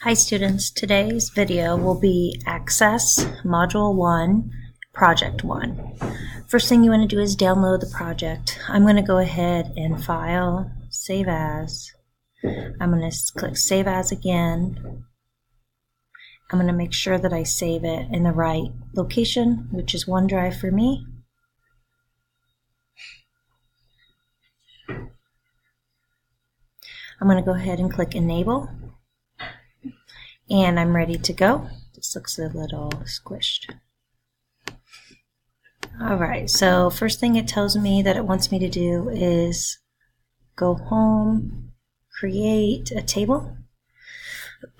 Hi students, today's video will be Access Module 1, Project 1. First thing you want to do is download the project. I'm going to go ahead and File, Save As. I'm going to click Save As again. I'm going to make sure that I save it in the right location, which is OneDrive for me. I'm going to go ahead and click Enable. And I'm ready to go. This looks a little squished. Alright, so first thing it tells me that it wants me to do is go home, create a table.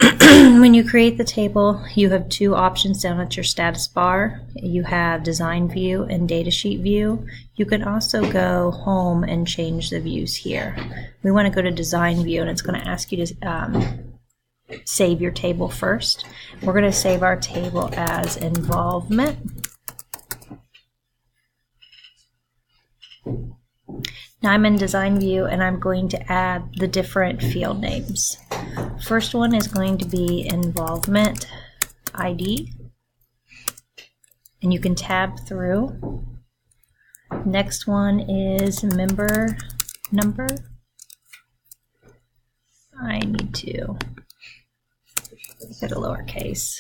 When you create the table, you have two options down at your status bar. You have Design View and Datasheet View. You can also go home and change the views here. We want to go to Design View, and it's going to ask you to save your table first. We're going to save our table as involvement. Now I'm in Design View and I'm going to add the different field names. First one is going to be Involvement ID, and you can tab through. Next one is Member Number. I need to put a lowercase.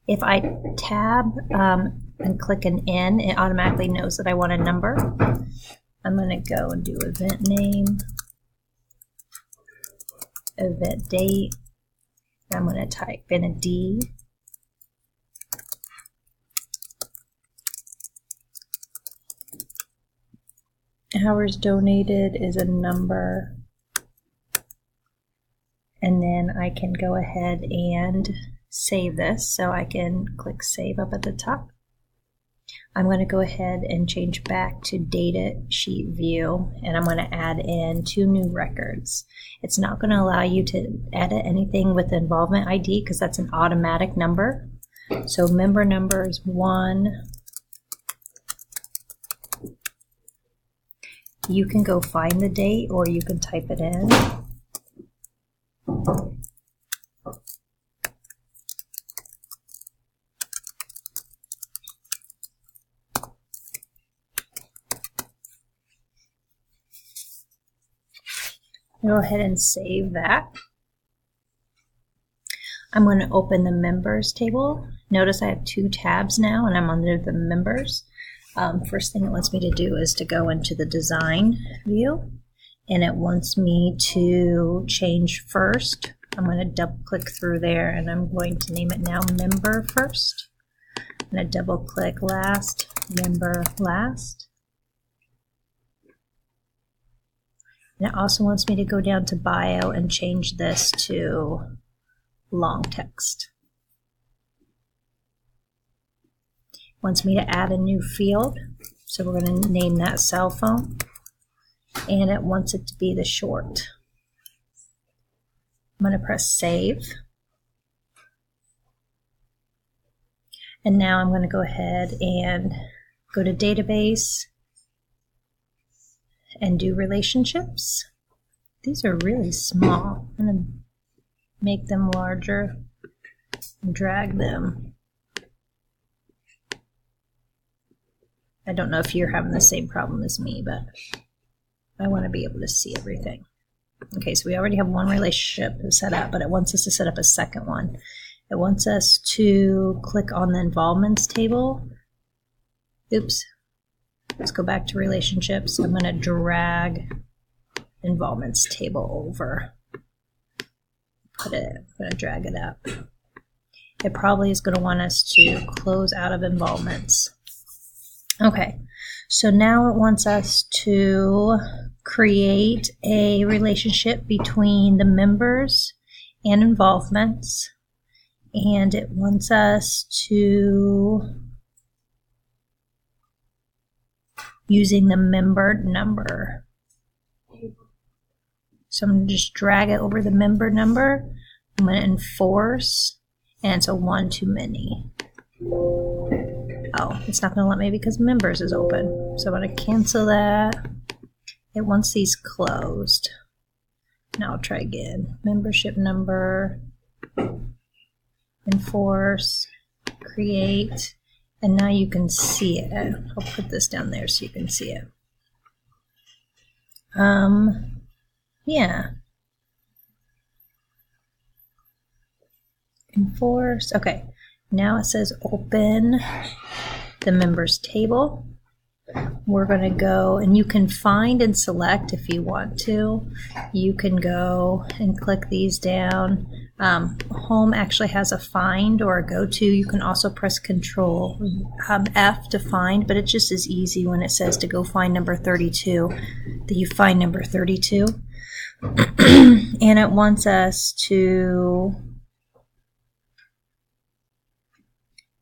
If I tab and click an N, it automatically knows that I want a number. I'm going to go and do event name, event date. I'm going to type in a D. Hours donated is a number. And then I can go ahead and save this, so I can click Save up at the top. I'm going to go ahead and change back to Datasheet View, and I'm going to add in 2 new records. It's not going to allow you to edit anything with Involvement ID because that's an automatic number. So member number is 1. You can go find the date, or you can type it in. Go ahead and save that. I'm going to open the members table. Notice I have 2 tabs now and I'm under the members. First thing it wants me to do is to go into the design view, and it wants me to change first. I'm going to double click through there and I'm going to name it now member first. I'm going to double click last, member last. And it also wants me to go down to bio and change this to long text. It wants me to add a new field, so we're going to name that cell phone. And it wants it to be the short. I'm going to press save. And now I'm going to go ahead and go to database and do relationships. These are really small. I'm going to make them larger and drag them. I don't know if you're having the same problem as me, but I want to be able to see everything. Okay, so we already have one relationship set up, but it wants us to set up a second one. It wants us to click on the involvements table. Oops. Let's go back to relationships. I'm going to drag involvements table over. I'm going to drag it up. It probably is going to want us to close out of involvements. Okay, so now it wants us to create a relationship between the members and involvements, and it wants us to using the member number. So I'm going to just drag it over the member number. I'm going to enforce, and it's a 1 too many. Oh, it's not going to let me because members is open. So I'm going to cancel that. It wants these closed. Now I'll try again. Membership number, enforce, create, and now you can see it. I'll put this down there so you can see it. Yeah. Enforce. Okay. Now it says open the members table. We're going to go, and you can find and select if you want to. You can go and click these down. Home actually has a find or a go to. You can also press Control F to find, but it just is easy when it says to go find number 32 that you find number 32. And it wants us to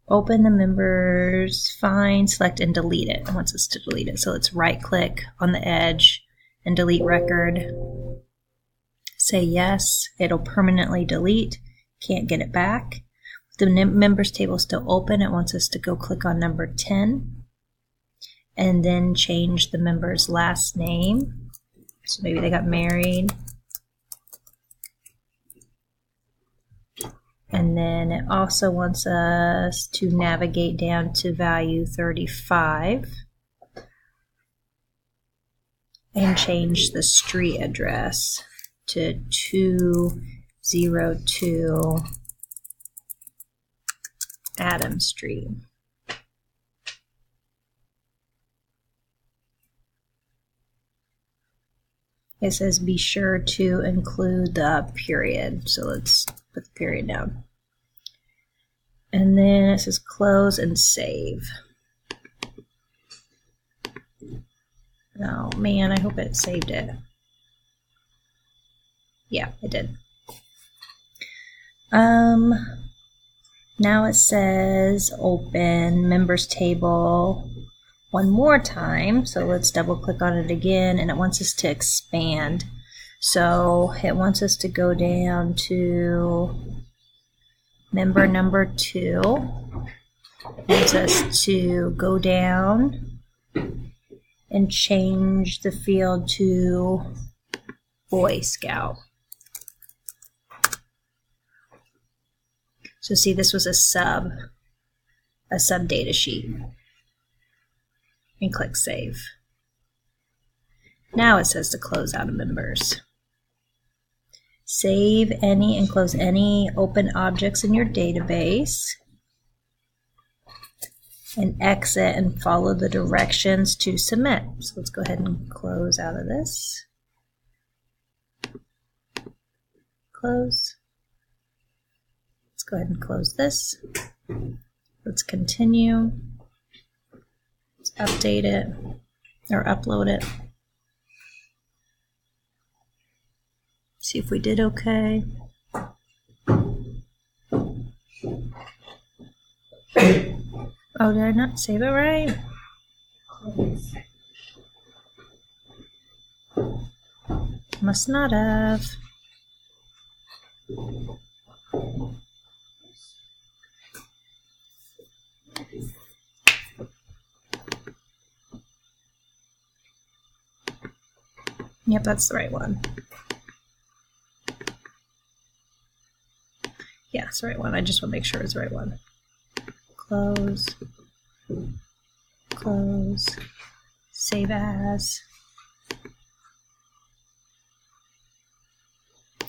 open the members, find, select, and delete it. It wants us to delete it. So let's right click on the edge and delete record. Say yes. It'll permanently delete. Can't get it back. The members table is still open. It wants us to go click on number 10 and then change the member's last name. So maybe they got married. And then it also wants us to navigate down to value 35 and change the street address to 202 Adams Street. It says be sure to include the period. So let's put the period down. And then it says close and save. Oh man, I hope it saved it. Yeah, it did. Now it says open members table one more time. So let's double click on it again, and it wants us to expand. So it wants us to go down to member number 2. It wants us to go down and change the field to Boy Scout. So see, this was a sub data sheet. And click Save. Now it says to close out of members. Save any and close any open objects in your database. And exit and follow the directions to submit. So let's go ahead and close out of this. Close. Let's go ahead and close this. Let's continue. Let's update it or upload it. See if we did okay. Oh, did I not save it right? Must not have. Yep, that's the right one. Yeah, it's the right one. I just want to make sure it's the right one. Close. Close. Save as.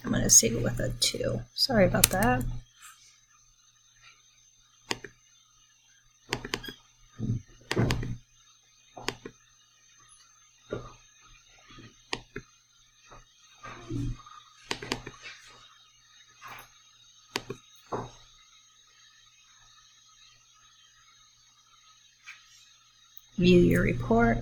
I'm going to save it with a 2. Sorry about that. View your report.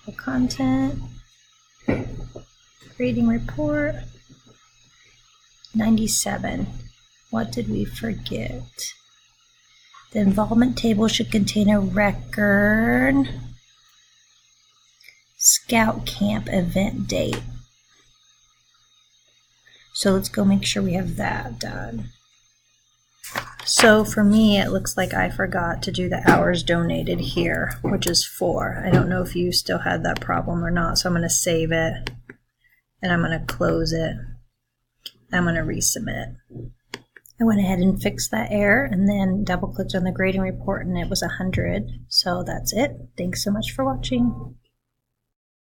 The content. Creating report. 97. What did we forget? The involvement table should contain a record. Scout camp event date. So let's go make sure we have that done. So for me, it looks like I forgot to do the hours donated here, which is 4. I don't know if you still had that problem or not, so I'm going to save it, and I'm going to close it. I'm going to resubmit. I went ahead and fixed that error, and then double-clicked on the grading report, and it was 100. So that's it. Thanks so much for watching.